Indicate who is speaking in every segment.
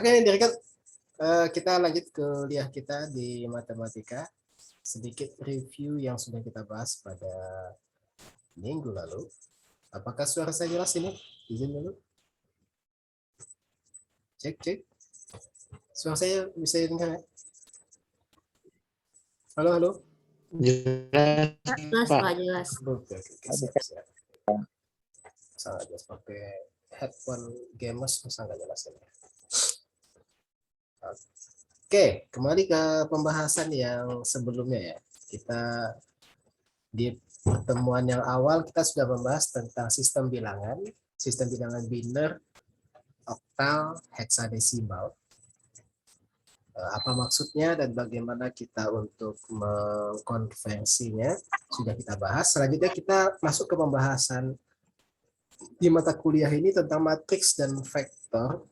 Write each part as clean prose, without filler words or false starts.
Speaker 1: Oke, direkan kita lanjut ke kuliah kita di matematika. Sedikit review yang sudah kita bahas pada minggu lalu. Apakah suara saya jelas ini? Izin dulu. Cek, cek. Suara saya bisa dengar ya? Halo, halo.
Speaker 2: Jelas,
Speaker 3: Jelas,
Speaker 2: Pak.
Speaker 3: Pak, jelas.
Speaker 1: Oke, siap, siap. Sangat jelas pakai headphone gamers, sangat jelas ini. Oke, kembali ke pembahasan yang sebelumnya ya. Kita di pertemuan yang awal kita sudah membahas tentang sistem bilangan biner, oktal, heksadesimal. Apa maksudnya dan bagaimana kita untuk mengkonversinya sudah kita bahas. Selanjutnya kita masuk ke pembahasan di mata kuliah ini tentang matriks dan vektor.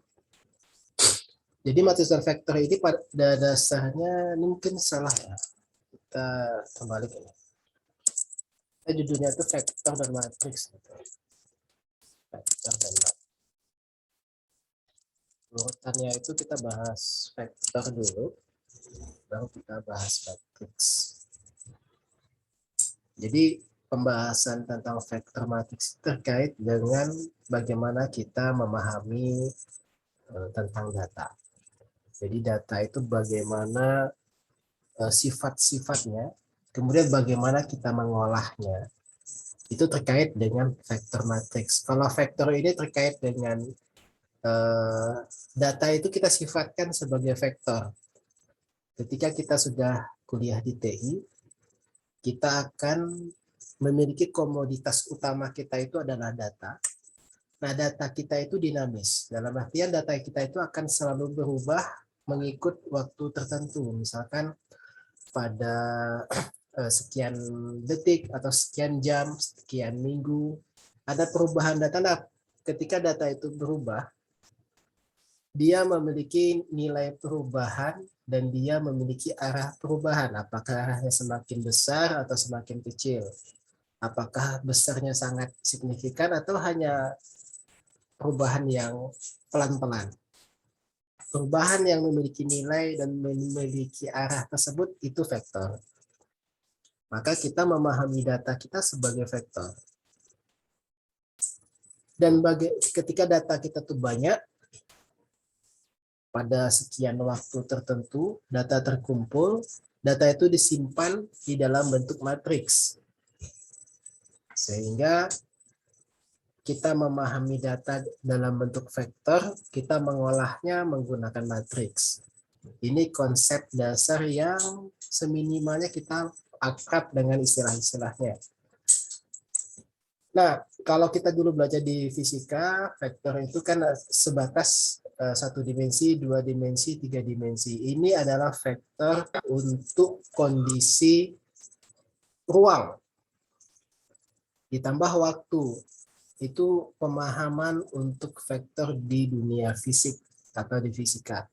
Speaker 1: Jadi matriks dan vektor ini pada dasarnya ini mungkin salah ya. Kita kembali ke ini. Judulnya itu vektor dan matriks. Vektor dan matriks. Urutannya itu kita bahas vektor dulu, baru kita bahas matriks. Jadi pembahasan tentang vektor matriks terkait dengan bagaimana kita memahami tentang data. Jadi data itu bagaimana sifat-sifatnya, kemudian bagaimana kita mengolahnya. Itu terkait dengan vektor matriks. Kalau vektor ini terkait dengan data itu kita sifatkan sebagai vektor. Ketika kita sudah kuliah di TI, kita akan memiliki komoditas utama kita itu adalah data. Nah, data kita itu dinamis. Dalam artian data kita itu akan selalu berubah mengikut waktu tertentu. Misalkan pada sekian detik atau sekian jam, sekian minggu, ada perubahan data. Nah, ketika data itu berubah, dia memiliki nilai perubahan dan dia memiliki arah perubahan. Apakah arahnya semakin besar atau semakin kecil? Apakah besarnya sangat signifikan atau hanya perubahan yang pelan-pelan? Perubahan yang memiliki nilai dan memiliki arah tersebut itu vektor. Maka kita memahami data kita sebagai vektor. Dan ketika data kita tuh banyak, pada sekian waktu tertentu, data terkumpul, data itu disimpan di dalam bentuk matriks. Sehingga kita memahami data dalam bentuk vektor, kita mengolahnya menggunakan matriks. Ini konsep dasar yang seminimalnya kita akrab dengan istilah-istilahnya. Nah, kalau kita dulu belajar di fisika, vektor itu kan sebatas satu dimensi, dua dimensi, tiga dimensi. Ini adalah vektor untuk kondisi ruang. Ditambah waktu. Itu pemahaman untuk vektor di dunia fisik atau di fisika.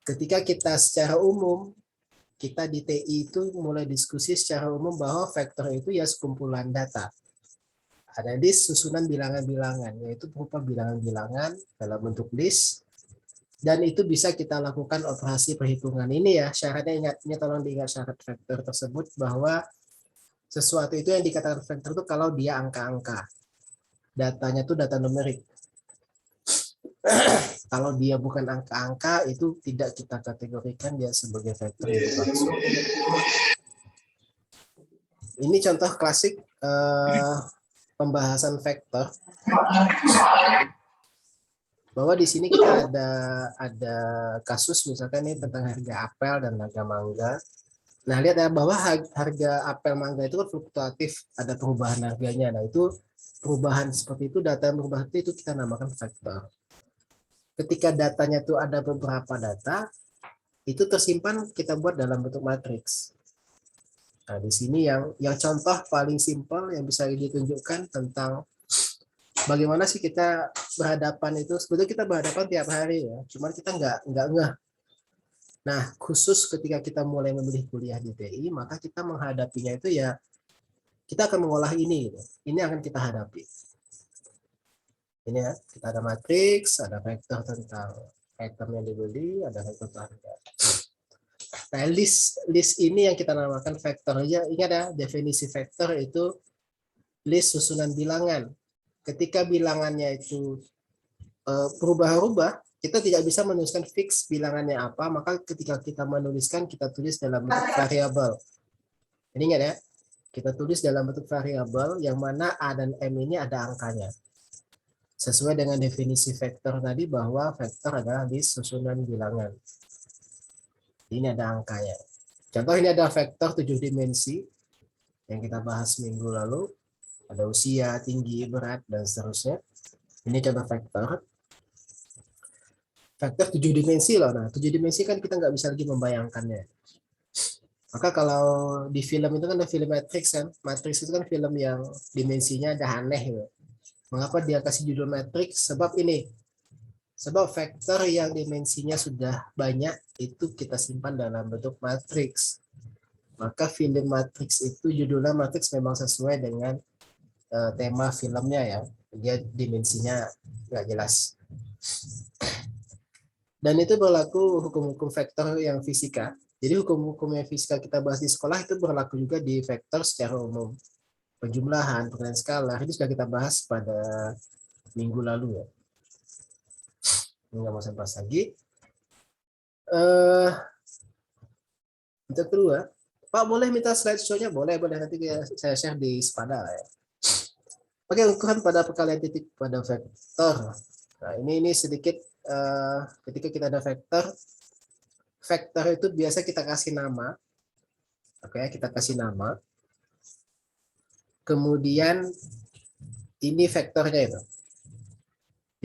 Speaker 1: Ketika kita secara umum, kita di TI itu mulai diskusi secara umum bahwa vektor itu ya sekumpulan data. Ada list susunan bilangan-bilangan, yaitu berupa bilangan-bilangan dalam bentuk list, dan itu bisa kita lakukan operasi perhitungan. Ini ya syaratnya, ingatnya tolong diingat syarat vektor tersebut bahwa sesuatu itu yang dikatakan vektor itu kalau dia angka-angka. Datanya itu data numerik. Kalau dia bukan angka-angka itu tidak kita kategorikan dia sebagai vektor yang dimaksud. Ini contoh klasik pembahasan vektor, bahwa di sini kita ada kasus misalkan ini tentang harga apel dan harga mangga. Nah, lihat ya bahwa harga apel mangga itu kan fluktuatif, ada perubahan harganya. Nah, itu perubahan seperti itu, data yang berubah itu kita namakan vektor. Ketika datanya itu ada beberapa data, itu tersimpan kita buat dalam bentuk matriks. Nah, di sini yang contoh paling simpel yang bisa ditunjukkan tentang bagaimana sih kita berhadapan itu. Sebetulnya kita berhadapan tiap hari ya, cuman kita nggak ngeh. Nah, khusus ketika kita mulai memilih kuliah di TI, maka kita menghadapinya itu ya kita akan mengolah ini. Ini akan kita hadapi. Ini ya, kita ada matriks, ada vektor tentang item yang dibeli, ada vektor harga. Nah, list ini yang kita namakan vektor. Ingat ya, definisi vektor itu list susunan bilangan. Ketika bilangannya itu berubah-ubah, kita tidak bisa menuliskan fix bilangannya apa, maka ketika kita menuliskan, kita tulis dalam bentuk variabel. Jadi ingat ya, kita tulis dalam bentuk variabel yang mana A dan M ini ada angkanya. Sesuai dengan definisi vektor tadi bahwa vektor adalah list susunan bilangan. Ini ada angkanya. Contoh ini ada vektor 7 dimensi yang kita bahas minggu lalu. Ada usia, tinggi, berat, dan seterusnya. Ini contoh vektor. Vektor 7 dimensi loh. Nah, 7 dimensi kan kita nggak bisa lagi membayangkannya. Maka kalau di film itu kan ada film Matrix kan. Matrix itu kan film yang dimensinya ada aneh gitu. Mengapa dia kasih judul Matrix? Sebab ini. Sebab vektor yang dimensinya sudah banyak itu kita simpan dalam bentuk matriks. Maka film Matrix itu judulnya Matrix memang sesuai dengan tema filmnya ya. Dia dimensinya nggak jelas. Dan itu berlaku hukum-hukum vektor yang fisika. Jadi hukum-hukum yang fisika kita bahas di sekolah itu berlaku juga di vektor secara umum. Penjumlahan, pengertian skalar, itu sudah kita bahas pada minggu lalu ya. Nggak mau saya bahas lagi. Untuk kedua, Pak boleh minta slide show-nya? Boleh, boleh. Nanti saya share di Spada ya. Oke, ukuran pada perkalian titik pada vektor. Nah, ini sedikit ketika kita ada vektor, vektor itu biasa kita kasih nama. Oke, kita kasih nama. Kemudian ini vektornya itu.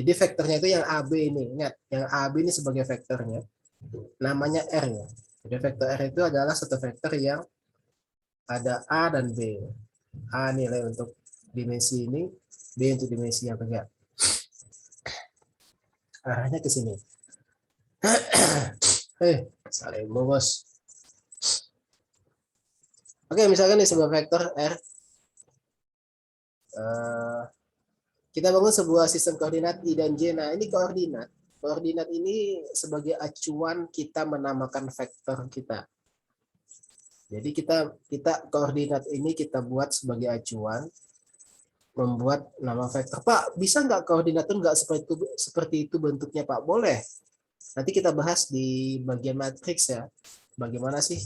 Speaker 1: Jadi vektornya itu yang AB ini. Ingat, yang AB ini sebagai vektornya. Namanya R ya. Jadi vektor R itu adalah satu vektor yang ada A dan B. A nilai untuk dimensi ini, B untuk dimensi yang tegak. Arahnya ke sini. Salah bos. Oke, misalkan di sebuah vektor R, kita bangun sebuah sistem koordinat I dan J. Nah, ini koordinat. Koordinat ini sebagai acuan kita menamakan vektor kita. Jadi kita koordinat ini kita buat sebagai acuan membuat nama vektor. Pak, bisa nggak koordinat itu nggak seperti itu bentuknya, Pak? Boleh. Nanti kita bahas di bagian matriks ya. Bagaimana sih?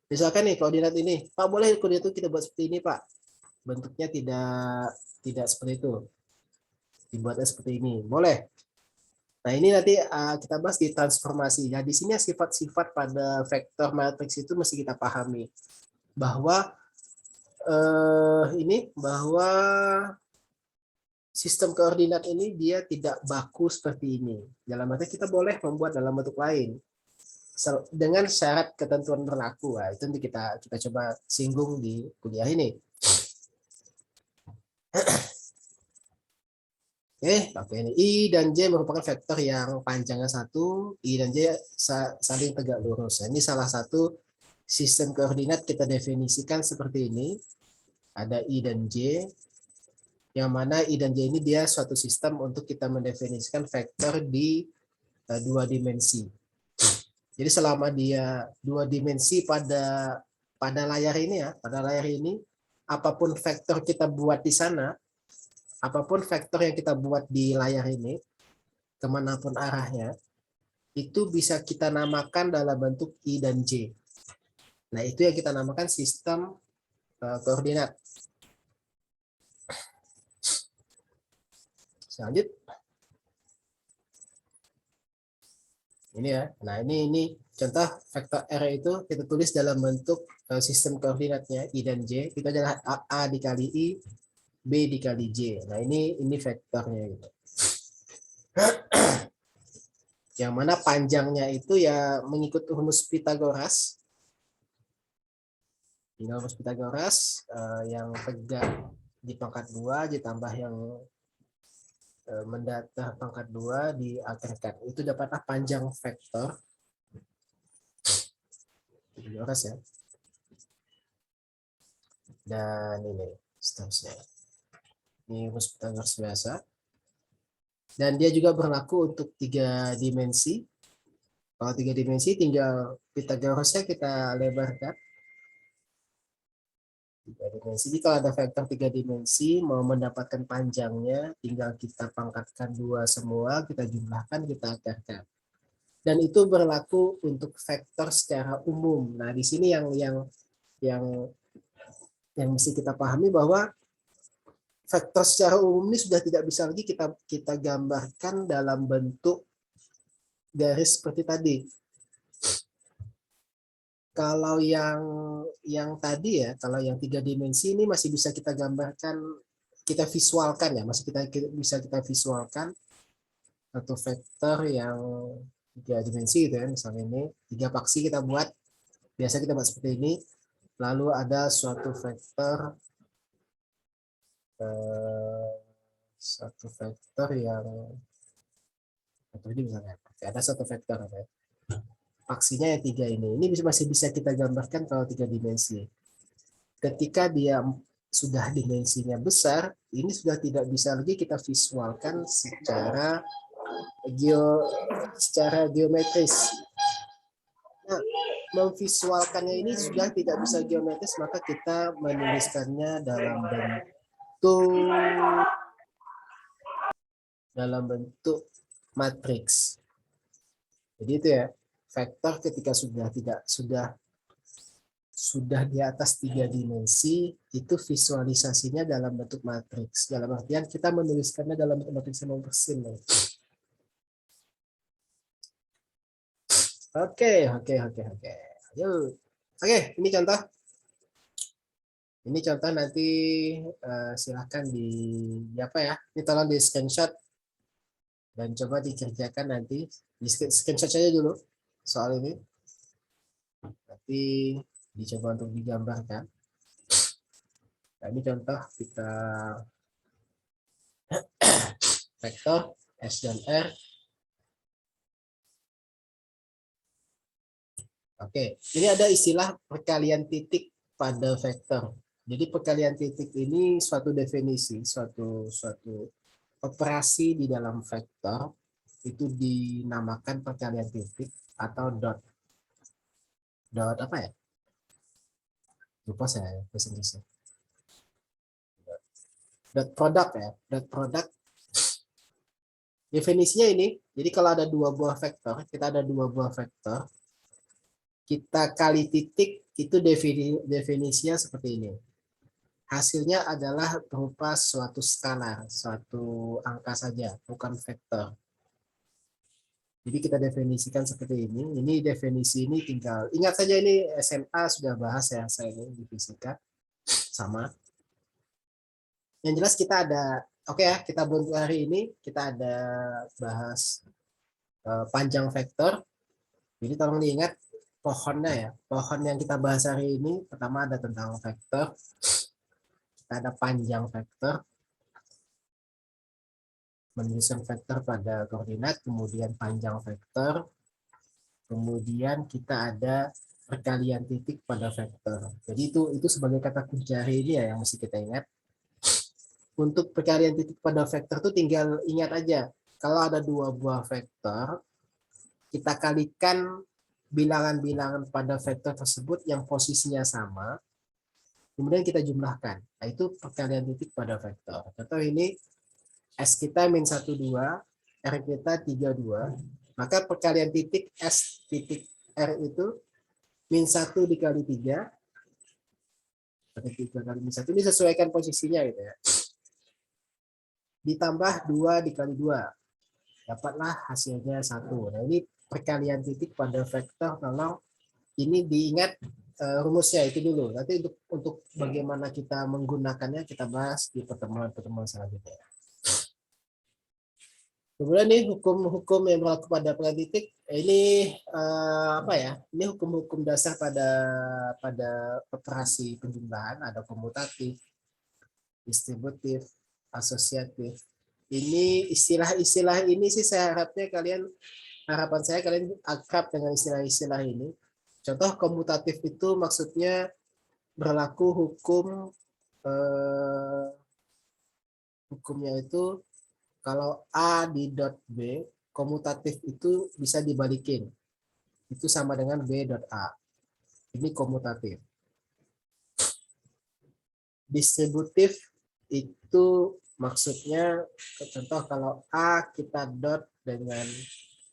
Speaker 1: Misalkan nih koordinat ini, Pak boleh koordinat itu kita buat seperti ini Pak. Bentuknya tidak seperti itu. Dibuatnya seperti ini, boleh. Nah ini nanti kita bahas di transformasi. Nah di sini sifat-sifat pada vektor matriks itu mesti kita pahami bahwa bahwa sistem koordinat ini dia tidak baku seperti ini. Dalam arti kita boleh membuat dalam bentuk lain dengan syarat ketentuan berlaku. Nah, itu nanti kita coba singgung di kuliah ini. Oke, ini I dan J merupakan vektor yang panjangnya 1, I dan J saling tegak lurus. Nah, ini salah satu sistem koordinat kita definisikan seperti ini. Ada I dan J, yang mana I dan J ini dia suatu sistem untuk kita mendefinisikan vektor di 2 dimensi. Jadi selama dia 2 dimensi pada layar ini ya, pada layar ini, apapun vektor kita buat di sana, apapun vektor yang kita buat di layar ini, kemanapun arahnya, itu bisa kita namakan dalam bentuk I dan J. Nah, itu yang kita namakan sistem koordinat. Selanjutnya. Ini ya. Nah, ini contoh vektor R itu kita tulis dalam bentuk sistem koordinatnya I dan J. Itu adalah A dikali I, B dikali J. Nah, ini vektornya gitu. Yang mana panjangnya itu ya mengikut rumus Pitagoras. Rumus Pitagoras yang tegak di pangkat 2 ditambah yang mendatar pangkat 2 diakarkan. Itu dapatlah panjang vektor. Pitagoras ya. Dan ini seterusnya. Ini rumus Pitagoras biasa. Dan dia juga berlaku untuk 3 dimensi. Kalau 3 dimensi tinggal Pythagorasnya kita lebarkan. 3 dimensi. Jadi kalau ada vektor 3 dimensi, mau mendapatkan panjangnya, tinggal kita pangkatkan 2 semua, kita jumlahkan, kita akarkan. Dan itu berlaku untuk vektor secara umum. Nah, di sini yang mesti kita pahami bahwa vektor secara umum ini sudah tidak bisa lagi kita gambarkan dalam bentuk garis seperti tadi. Kalau yang tadi ya, kalau yang 3 dimensi ini masih bisa kita gambarkan, kita visualkan ya, masih bisa kita visualkan satu vektor yang 3 dimensi gitu ya, misalnya ini 3 paksi kita buat, biasa kita buat seperti ini, lalu ada suatu vektor yang ini misalnya ada satu vektor ya. Paksinya yang 3 ini masih bisa kita gambarkan kalau 3 dimensi. Ketika dia sudah dimensinya besar, ini sudah tidak bisa lagi kita visualkan secara geometris. Nah, memvisualkannya ini sudah tidak bisa geometris, maka kita menuliskannya dalam bentuk matriks. Jadi itu ya, vektor ketika sudah di atas 3 dimensi, itu visualisasinya dalam bentuk matriks. Dalam artian kita menuliskannya dalam bentuk matriks yang persen. Oke. Yuk. Oke, ini contoh. Ini contoh nanti silahkan apa ya? Ini tolong di screenshot dan coba dikerjakan nanti. Di screenshot saja dulu soal ini. Nanti dicoba untuk digambarkan. Nah, ini contoh kita vektor S dan R. Oke, ini ada istilah perkalian titik pada vektor. Jadi perkalian titik ini suatu definisi, suatu operasi di dalam vektor itu dinamakan perkalian titik atau dot. Dot apa ya? Lupa saya bahasa Inggrisnya. Dot product ya. Dot product. Definisinya ini, jadi kalau ada 2 buah vektor, kita ada 2 buah vektor, kita kali titik, itu definisinya seperti ini. Hasilnya adalah berupa suatu skalar, suatu angka saja, bukan vektor. Jadi kita definisikan seperti ini. Ini definisi ini tinggal, ingat saja ini SMA sudah bahas ya, saya ini di fisika. Sama. Yang jelas kita ada, oke ya, kita untuk hari ini, kita ada bahas panjang vektor. Jadi tolong diingat pohonnya ya. Pohon yang kita bahas hari ini, pertama ada tentang vektor. Kita ada panjang vektor. Menyusun vektor pada koordinat, kemudian panjang vektor. Kemudian kita ada perkalian titik pada vektor. Jadi itu sebagai kata kunci hari ini ya yang mesti kita ingat. Untuk perkalian titik pada vektor itu tinggal ingat aja. Kalau ada 2 buah vektor, kita kalikan bilangan-bilangan pada vektor tersebut yang posisinya sama, kemudian kita jumlahkan. Nah, itu perkalian titik pada vektor. Contoh ini, S kita min 1, 2, R kita 3, 2, maka perkalian titik S titik R itu min 1 dikali 3, 3 kali min 1, ini sesuaikan posisinya gitu ya. Ditambah 2 dikali 2, dapatlah hasilnya 1. Nah, ini perkalian titik pada vektor. Kalau ini diingat rumusnya itu dulu. Nanti untuk bagaimana kita menggunakannya kita bahas di pertemuan selanjutnya. Kemudian nih hukum-hukum yang berlaku pada perkalian titik ini apa ya? Ini hukum-hukum dasar pada operasi penjumlahan, ada komutatif, distributif, asosiatif. Ini istilah-istilah ini sih harapan saya kalian akrab dengan istilah-istilah ini. Contoh komutatif itu maksudnya berlaku hukumnya itu Kalau A di dot B, komutatif itu bisa dibalikin. Itu sama dengan B dot A. Ini komutatif. Distributif itu maksudnya, contoh kalau A kita dot dengan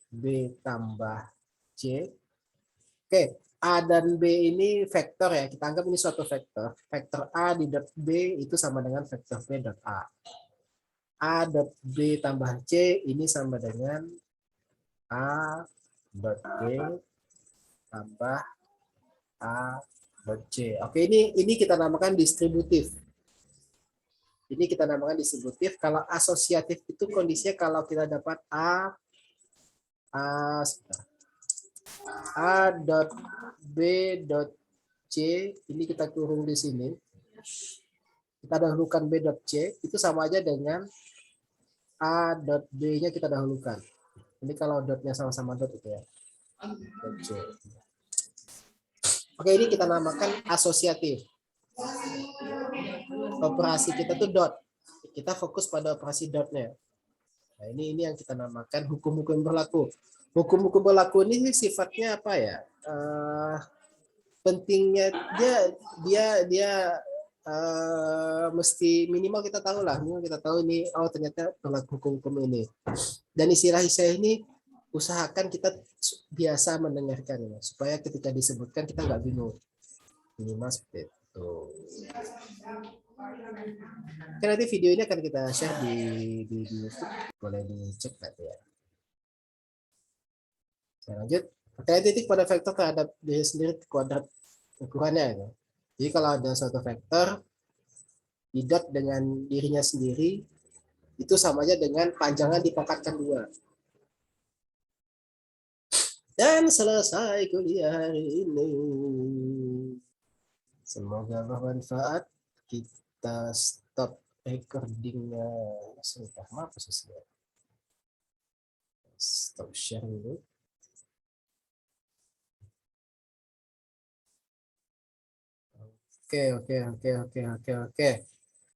Speaker 1: B tambah C. Oke, A dan B ini vektor ya. Kita anggap ini suatu vektor. Vektor A di dot B itu sama dengan vektor B dot A. A dot B tambah C ini sama dengan A dot B tambah A dot C. Oke, ini kita namakan distributif. Ini kita namakan distributif. Kalau asosiatif itu kondisinya kalau kita dapat A dot B dot C, ini kita kurung di sini. Kita dahulukan B dot C, itu sama aja dengan A dot B-nya kita dahulukan. Ini kalau dotnya sama-sama dot itu ya. Dot C. Oke, ini kita namakan asosiatif. Operasi kita tuh dot. Kita fokus pada operasi dotnya. Nah, ini yang kita namakan hukum-hukum berlaku. Hukum-hukum berlaku ini sifatnya apa ya? Pentingnya dia mesti minimal kita tahu lah, minimal kita tahu ini, oh ternyata berlaku hukum-hukum ini. Dan istilah-istilah ini usahakan kita biasa mendengarkan ya, supaya ketika disebutkan kita nggak bingung. Minimal seperti itu. Oke, nanti video ini akan kita share di YouTube, boleh dicek nanti ya. Saya lanjut. Pakai titik pada vektor terhadap diri sendiri kuadrat ukurannya. Ya. Jadi kalau ada suatu vektor didot dengan dirinya sendiri, itu sama aja dengan panjangan dipangkatkan 2. Dan selesai kuliah hari ini. Semoga bermanfaat. Kita stop recordingnya sebentar, maaf posisinya. Stop share dulu. Oke.